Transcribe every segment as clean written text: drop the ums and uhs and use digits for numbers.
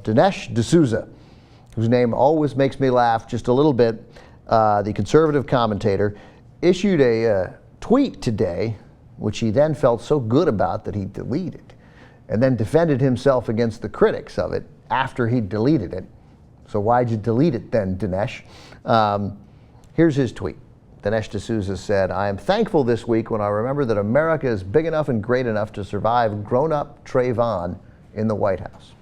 Dinesh D'Souza, whose name always makes me laugh just a little bit, the conservative commentator, issued a tweet today, which he then felt so good about that he deleted, and then defended himself against the critics of it after he deleted it. So why'd you delete it then, Dinesh? Here's his tweet. Dinesh D'Souza said, "I am thankful this week when I remember that America is big enough and great enough to survive grown-up Trayvon in the White House."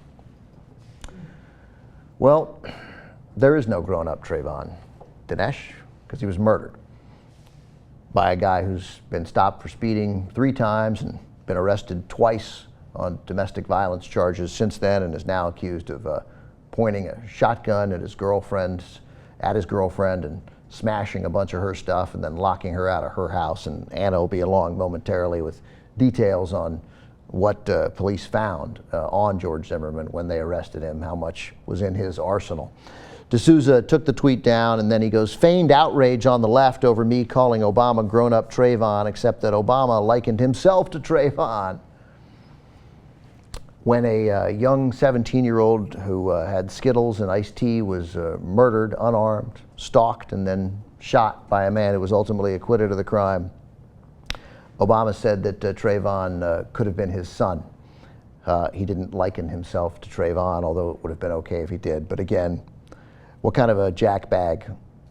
Well, there is no grown-up Trayvon, Dinesh, because he was murdered by a guy who's been stopped for speeding 3 times and been arrested twice on domestic violence charges since then, and is now accused of pointing a shotgun at his girlfriend and smashing a bunch of her stuff and then locking her out of her house. And Anna will be along momentarily with details on what police found on George Zimmerman when they arrested him, how much was in his arsenal. D'Souza took the tweet down, and then he goes, "Feigned outrage on the left over me calling Obama grown-up Trayvon, except that Obama likened himself to Trayvon." When a young 17-year-old who had Skittles and iced tea was murdered, unarmed, stalked, and then shot by a man who was ultimately acquitted of the crime, Obama said that Trayvon could have been his son. He didn't liken himself to Trayvon, although it would have been okay if he did. But again, what kind of a jackbag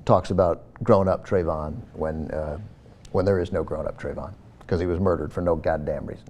talks about grown-up Trayvon when there is no grown-up Trayvon? Because he was murdered for no goddamn reason.